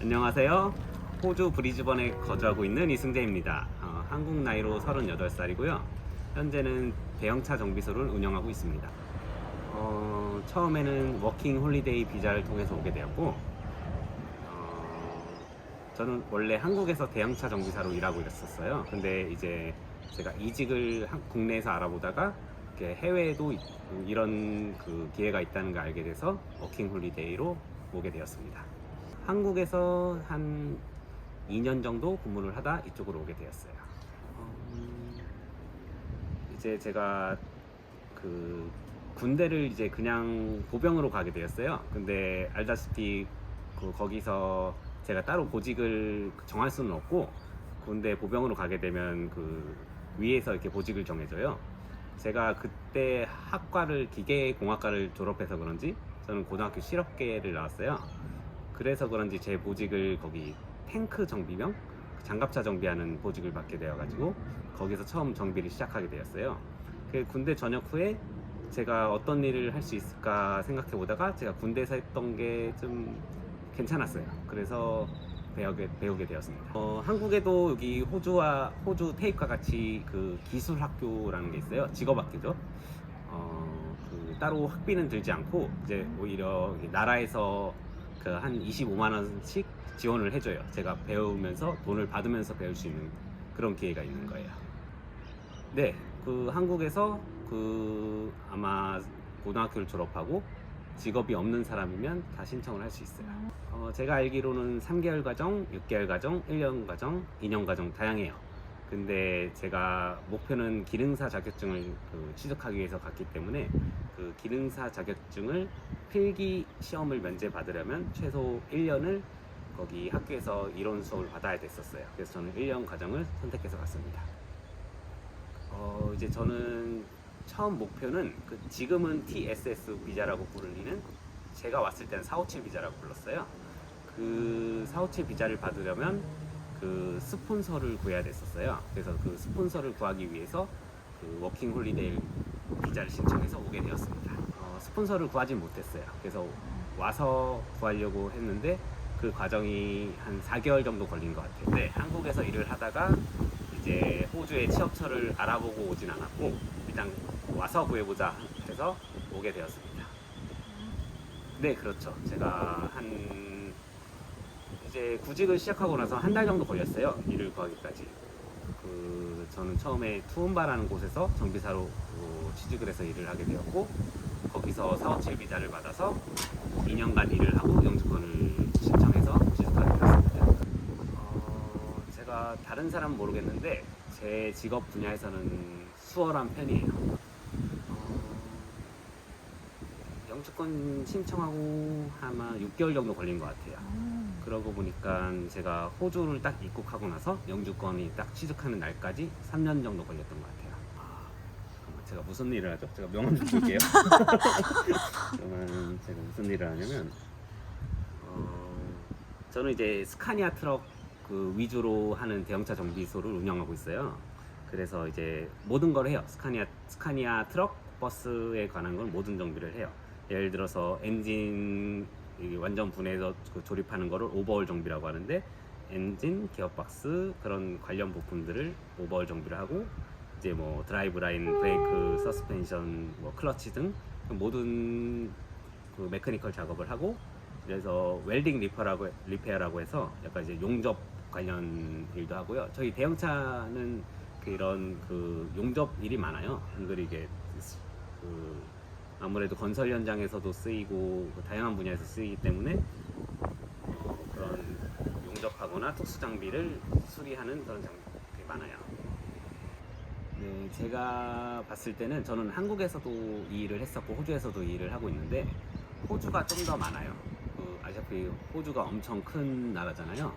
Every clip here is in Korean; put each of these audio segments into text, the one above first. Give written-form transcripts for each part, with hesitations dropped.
안녕하세요. 호주 브리즈번에 거주하고 있는 이승재입니다. 한국 나이로 38살이고요. 현재는 대형차 정비소를 운영하고 있습니다. 처음에는 워킹 홀리데이 비자를 통해서 오게 되었고, 저는 원래 한국에서 대형차 정비사로 일하고 있었어요. 근데 이제 제가 이직을 국내에서 알아보다가 이렇게 해외에도 이런 그 기회가 있다는 걸 알게 돼서 워킹 홀리데이로 오게 되었습니다. 한국에서 한 2년 정도 근무를 하다 이쪽으로 오게 되었어요. 이제 제가 그 군대를 이제 그냥 보병으로 가게 되었어요. 근데 알다시피 거기서 제가 따로 보직을 정할 수는 없고, 군대 보병으로 가게 되면 그 위에서 이렇게 보직을 정해줘요. 제가 그때 학과를 기계공학과를 졸업해서 그런지 저는 고등학교 실업계를 나왔어요. 그래서 그런지 제 보직을 거기 탱크 정비병, 장갑차 정비하는 보직을 받게 되어가지고 거기서 처음 정비를 시작하게 되었어요. 그 군대 전역 후에 제가 어떤 일을 할 수 있을까 생각해 보다가 제가 군대에서 했던 게 좀 괜찮았어요. 그래서 배우게 되었습니다. 한국에도 여기 호주 테이프과 같이 그 기술학교라는 게 있어요. 직업학교죠. 그 따로 학비는 들지 않고 이제 오히려 나라에서 그 한 25만 원씩 지원을 해줘요. 제가 배우면서 돈을 받으면서 배울 수 있는 그런 기회가 있는 거예요. 네, 그 한국에서 그 아마 고등학교를 졸업하고 직업이 없는 사람이면 다 신청을 할 수 있어요. 제가 알기로는 3개월 과정, 6개월 과정, 1년 과정, 2년 과정 다양해요. 근데 제가 목표는 기능사 자격증을 취득하기 위해서 갔기 때문에 그 기능사 자격증을 필기 시험을 면제 받으려면 최소 1년을 거기 학교에서 이론 수업을 받아야 됐었어요. 그래서 저는 1년 과정을 선택해서 갔습니다. 이제 저는 처음 목표는 지금은 TSS 비자라고 부르는, 제가 왔을 때는 457 비자라고 불렀어요. 그 457 비자를 받으려면 그 스폰서를 구해야 됐었어요. 그래서 그 스폰서를 구하기 위해서 그 워킹 홀리데이 비자를 신청해서 오게 되었습니다. 스폰서를 구하지 못했어요. 그래서 와서 구하려고 했는데 그 과정이 한 4개월 정도 걸린 것 같아요. 네, 한국에서 일을 하다가 이제 호주의 취업처를 알아보고 오진 않았고 일단 와서 구해보자 해서 오게 되었습니다. 네, 그렇죠. 제가 이제 구직을 시작하고 나서 한 달 정도 걸렸어요. 일을 구하기까지. 저는 처음에 투움바라는 곳에서 정비사로 취직을 해서 일을 하게 되었고, 거기서 457 비자를 받아서 2년간 일을 하고 영주권을 신청해서 취직하게 되었습니다. 제가 다른 사람은 모르겠는데 제 직업 분야에서는 수월한 편이에요. 영주권 신청하고 아마 6개월 정도 걸린 것 같아요. 그러고 보니까 제가 호주를 딱 입국하고 나서 영주권이 딱 취득하는 날까지 3년 정도 걸렸던 것 같아요. 제가 무슨 일을 하죠? 제가 명함 좀 볼게요. 그러면 제가 무슨 일을 하냐면 저는 이제 스카니아 트럭 위주로 하는 대형차 정비소를 운영하고 있어요. 그래서 이제 모든 걸 해요. 스카니아 트럭, 버스에 관한 건 모든 정비를 해요. 예를 들어서 엔진 완전 분해해서 조립하는 거를 오버홀 정비라고 하는데, 엔진, 기어박스 그런 관련 부품들을 오버홀 정비를 하고, 이제 뭐 드라이브 라인, 브레이크, 서스펜션, 뭐 클러치 등 모든 그 메커니컬 작업을 하고, 그래서 웰딩 리페어라고 해서 약간 이제 용접 관련 일도 하고요. 저희 대형차는 이런 용접 일이 많아요. 은근히 이게 아무래도 건설 현장에서도 쓰이고 다양한 분야에서 쓰이기 때문에 그런 용접하거나 특수 장비를 수리하는 그런 장비가 많아요. 네, 제가 봤을 때는 저는 한국에서도 이 일을 했었고 호주에서도 이 일을 하고 있는데 호주가 좀 더 많아요. 아시다시피 호주가 엄청 큰 나라잖아요.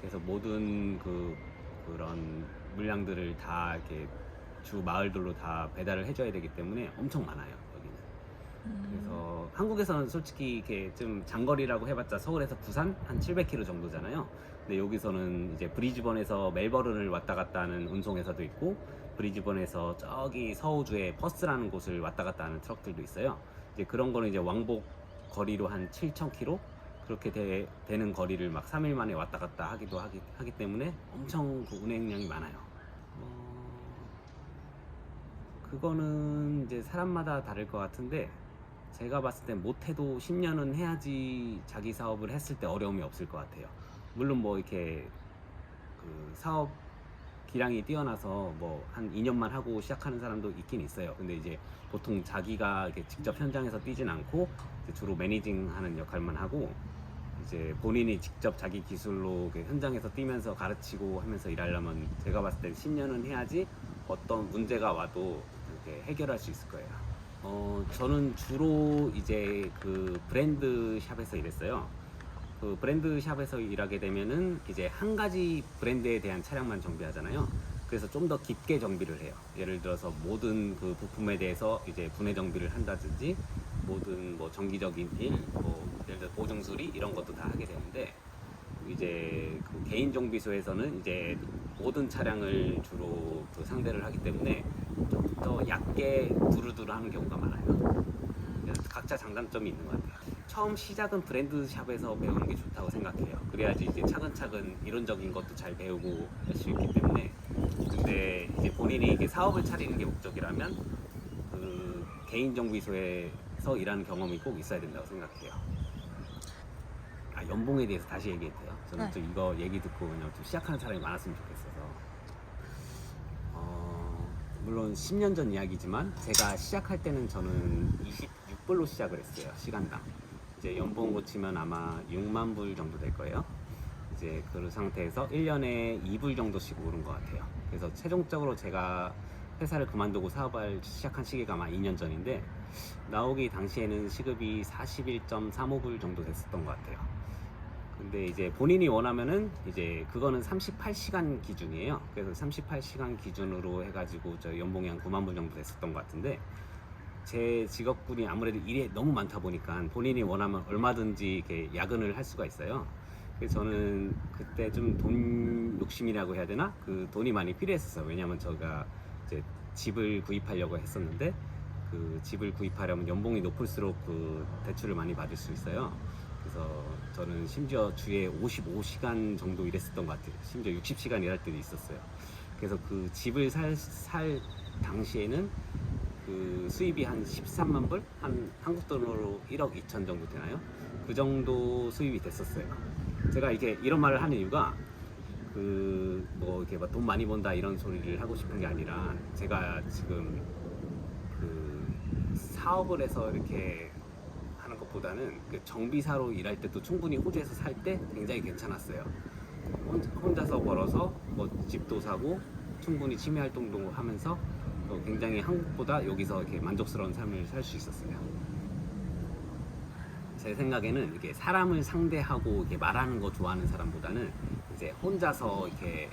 그래서 모든 그런 물량들을 다 이렇게 주 마을들로 다 배달을 해줘야 되기 때문에 엄청 많아요. 그래서 한국에서는 솔직히 이렇게 좀 장거리라고 해봤자 서울에서 부산 한 700km 정도잖아요. 근데 여기서는 이제 브리즈번에서 멜버른을 왔다 갔다 하는 운송회사도 있고, 브리즈번에서 저기 서호주의 퍼스라는 곳을 왔다 갔다 하는 트럭들도 있어요. 이제 그런 거는 이제 왕복 거리로 한 7,000km, 그렇게 되는 거리를 막 3일 만에 왔다 갔다 하기 때문에 엄청 그 운행량이 많아요. 그거는 이제 사람마다 다를 것 같은데, 제가 봤을 땐 못해도 10년은 해야지 자기 사업을 했을 때 어려움이 없을 것 같아요. 물론 뭐 이렇게 그 사업 기량이 뛰어나서 뭐 한 2년만 하고 시작하는 사람도 있긴 있어요. 근데 이제 보통 자기가 이렇게 직접 현장에서 뛰진 않고 이제 주로 매니징하는 역할만 하고, 이제 본인이 직접 자기 기술로 현장에서 뛰면서 가르치고 하면서 일하려면 제가 봤을 때 10년은 해야지 어떤 문제가 와도 이렇게 해결할 수 있을 거예요. 저는 주로 이제 그 브랜드 샵에서 일했어요. 그 브랜드 샵에서 일하게 되면은 이제 한 가지 브랜드에 대한 차량만 정비하잖아요. 그래서 좀 더 깊게 정비를 해요. 예를 들어서 모든 그 부품에 대해서 이제 분해 정비를 한다든지, 모든 뭐 정기적인 일, 뭐 예를 들어 보증 수리 이런 것도 다 하게 되는데, 이제 그 개인 정비소에서는 이제 모든 차량을 주로 그 상대를 하기 때문에 좀 더 얕게 두루두루 하는 경우가 많아요. 그래서 각자 장단점이 있는 것 같아요. 처음 시작은 브랜드 샵에서 배우는 게 좋다고 생각해요. 그래야지 이제 차근차근 이론적인 것도 잘 배우고 할 수 있기 때문에. 근데 이제 본인이 이게 사업을 차리는 게 목적이라면 그 개인 정비소에서 일하는 경험이 꼭 있어야 된다고 생각해요. 연봉에 대해서 다시 얘기해도 돼요? 저는 네. 좀 이거 얘기 듣고 그냥 좀 시작하는 사람이 많았으면 좋겠어서. 물론 10년 전 이야기지만 제가 시작할 때는 저는 26불로 시작을 했어요. 시간당. 이제 연봉 고치면 아마 6만 불 정도 될 거예요. 이제 그 상태에서 1년에 2불 정도씩 오른 것 같아요. 그래서 최종적으로 제가 회사를 그만두고 사업을 시작한 시기가 아마 2년 전인데, 나오기 당시에는 시급이 41.35불 정도 됐었던 것 같아요. 근데 이제 본인이 원하면은 이제 그거는 38시간 기준이에요. 그래서 38시간 기준으로 해가지고 저 연봉이 한 9만 불 정도 됐었던 것 같은데, 제 직업군이 아무래도 일이 너무 많다 보니까 본인이 원하면 얼마든지 이렇게 야근을 할 수가 있어요. 그래서 저는 그때 좀 돈 욕심이라고 해야 되나? 그 돈이 많이 필요했었어요. 왜냐면 제가 이제 집을 구입하려고 했었는데, 그 집을 구입하려면 연봉이 높을수록 그 대출을 많이 받을 수 있어요. 그래서 저는 심지어 주에 55시간 정도 일했었던 것 같아요. 심지어 60시간 일할 때도 있었어요. 그래서 그 집을 살 당시에는 그 수입이 한 13만 불? 한 한국 돈으로 1억 2천 정도 되나요? 그 정도 수입이 됐었어요. 제가 이게 이런 말을 하는 이유가 그 뭐 이렇게 막 돈 많이 번다 이런 소리를 하고 싶은 게 아니라, 제가 지금 그 사업을 해서 이렇게 하는 것보다는 그 정비사로 일할 때도 충분히 호주에서 살 때 굉장히 괜찮았어요. 혼자서 벌어서 뭐 집도 사고 충분히 취미 활동도 하면서 굉장히 한국보다 여기서 이렇게 만족스러운 삶을 살 수 있었어요. 제 생각에는 이게 사람을 상대하고 이렇게 말하는 거 좋아하는 사람보다는 이제 혼자서 이렇게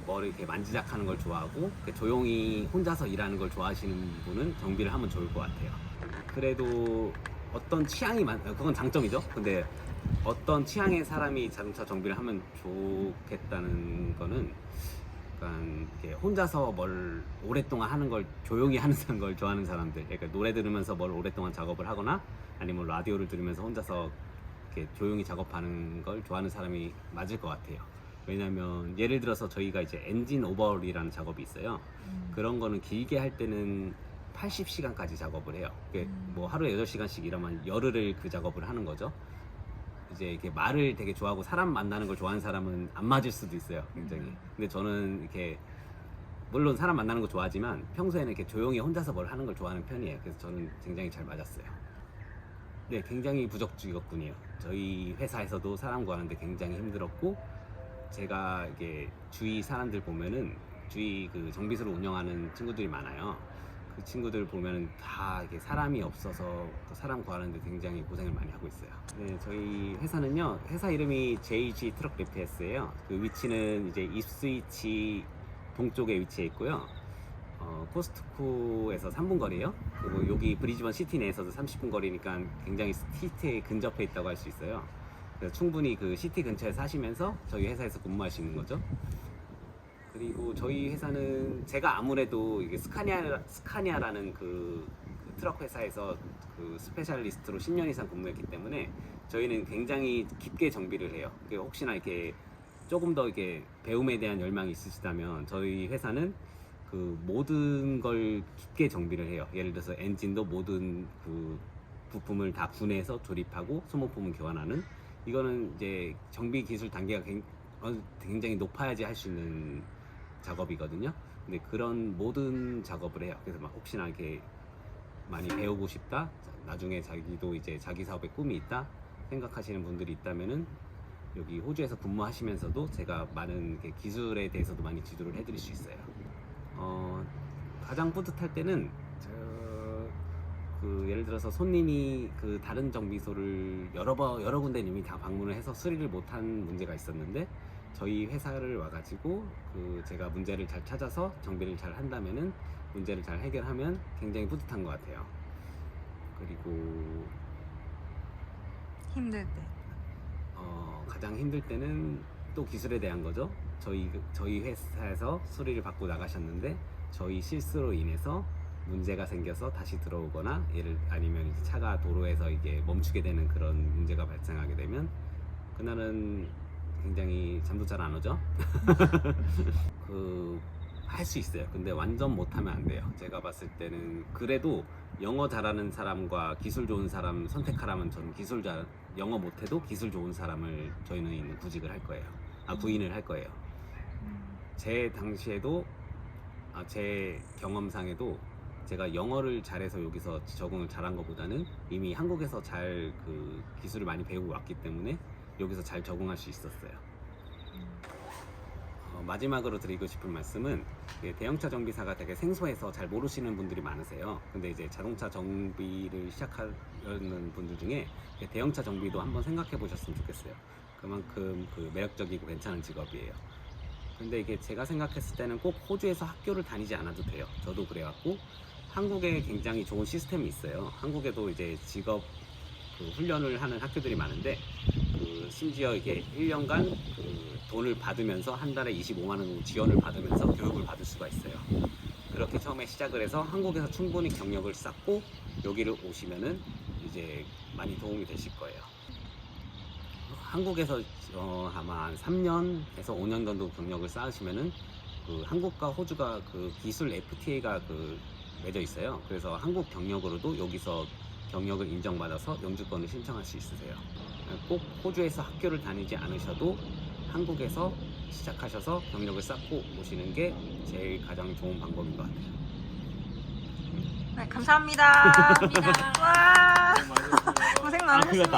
뭘 이렇게 만지작하는 걸 좋아하고 조용히 혼자서 일하는 걸 좋아하시는 분은 정비를 하면 좋을 것 같아요. 그래도 어떤 취향이 그건 장점이죠. 근데 어떤 취향의 사람이 자동차 정비를 하면 좋겠다는 거는, 약간 이렇게 혼자서 뭘 오랫동안 하는 걸, 조용히 하는 걸 좋아하는 사람들, 그러니까 노래 들으면서 뭘 오랫동안 작업을 하거나 아니면 라디오를 들으면서 혼자서 이렇게 조용히 작업하는 걸 좋아하는 사람이 맞을 것 같아요. 왜냐면 예를 들어서 저희가 이제 엔진 오버홀이라는 작업이 있어요. 그런 거는 길게 할 때는 80시간까지 작업을 해요. 뭐 하루에 8시간씩 일하면 열흘을 그 작업을 하는 거죠. 이제 이렇게 말을 되게 좋아하고 사람 만나는 걸 좋아하는 사람은 안 맞을 수도 있어요, 굉장히. 근데 저는 이렇게 물론 사람 만나는 거 좋아하지만 평소에는 이렇게 조용히 혼자서 뭘 하는 걸 좋아하는 편이에요. 그래서 저는 굉장히 잘 맞았어요. 네, 굉장히 부적직업군이에요. 저희 회사에서도 사람 구하는데 굉장히 힘들었고, 제가 이게 주위 사람들 보면은 주위 그 정비소를 운영하는 친구들이 많아요. 그 친구들 보면은 다 이게 사람이 없어서 또 사람 구하는데 굉장히 고생을 많이 하고 있어요. 네, 저희 회사는요, 회사 이름이 JG 트럭 리페어스예요. 그 위치는 이제 이스위치 동쪽에 위치해 있고요. 코스트코에서 3분 거리예요. 그리고 여기 브리즈번 시티 내에서도 30분 거리니까 굉장히 시티에 근접해 있다고 할 수 있어요. 그래서 충분히 그 시티 근처에 사시면서 저희 회사에서 근무할 수 있는 거죠. 그리고 저희 회사는 제가 아무래도 이게 스카니아라는 그 트럭 회사에서 그 스페셜리스트로 10년 이상 근무했기 때문에 저희는 굉장히 깊게 정비를 해요. 혹시나 이렇게 조금 더 이렇게 배움에 대한 열망이 있으시다면 저희 회사는 그 모든 걸 깊게 정비를 해요. 예를 들어서 엔진도 모든 그 부품을 다 분해해서 조립하고 소모품을 교환하는, 이거는 이제 정비 기술 단계가 굉장히 높아야지 할 수 있는 작업이거든요. 근데 그런 모든 작업을 해요. 그래서 막 혹시나 이렇게 많이 배우고 싶다, 나중에 자기도 이제 자기 사업에 꿈이 있다 생각하시는 분들이 있다면은 여기 호주에서 근무하시면서도 제가 많은 이렇게 기술에 대해서도 많이 지도를 해드릴 수 있어요. 가장 뿌듯할 때는 그 예를 들어서 손님이 그 다른 정비소를 여러 군데 이미 다 방문을 해서 수리를 못한 문제가 있었는데 저희 회사를 와가지고 그 제가 문제를 잘 찾아서 정비를 잘 한다면은 문제를 잘 해결하면 굉장히 뿌듯한 것 같아요. 그리고 힘들 때. 가장 힘들 때는 또 기술에 대한 거죠. 저희 회사에서 수리를 받고 나가셨는데 저희 실수로 인해서 문제가 생겨서 다시 들어오거나 아니면 이제 차가 도로에서 이게 멈추게 되는 그런 문제가 발생하게 되면 그날은 굉장히 잠도 잘 안 오죠. 할 수 있어요. 근데 완전 못하면 안 돼요. 제가 봤을 때는 그래도 영어 잘하는 사람과 기술 좋은 사람 선택하라면 저는 영어 못해도 기술 좋은 사람을 저희는 구직을 할 거예요. 구인을 할 거예요. 제 당시에도 제 경험상에도 제가 영어를 잘해서 여기서 적응을 잘한 것보다는 이미 한국에서 잘 그 기술을 많이 배우고 왔기 때문에 여기서 잘 적응할 수 있었어요. 마지막으로 드리고 싶은 말씀은 대형차 정비사가 되게 생소해서 잘 모르시는 분들이 많으세요. 근데 이제 자동차 정비를 시작하려는 분들 중에 대형차 정비도 한번 생각해 보셨으면 좋겠어요. 그만큼 그 매력적이고 괜찮은 직업이에요. 근데 이게 제가 생각했을 때는 꼭 호주에서 학교를 다니지 않아도 돼요. 저도 그래갖고 한국에 굉장히 좋은 시스템이 있어요. 한국에도 이제 직업 그 훈련을 하는 학교들이 많은데 심지어 이게 1년간 돈을 받으면서 한 달에 25만 원 정도 지원을 받으면서 교육을 받을 수가 있어요. 그렇게 처음에 시작을 해서 한국에서 충분히 경력을 쌓고 여기를 오시면은 이제 많이 도움이 되실 거예요. 한국에서 아마 한 3년에서 5년 정도 경력을 쌓으시면은 한국과 호주가 기술 FTA가 맺어 있어요. 그래서 한국 경력으로도 여기서 경력을 인정받아서 영주권을 신청할 수 있으세요. 꼭 호주에서 학교를 다니지 않으셔도 한국에서 시작하셔서 경력을 쌓고 오시는 게 제일 가장 좋은 방법인 것 같아요. 네, 감사합니다. 와, 고생 많으셨습니다.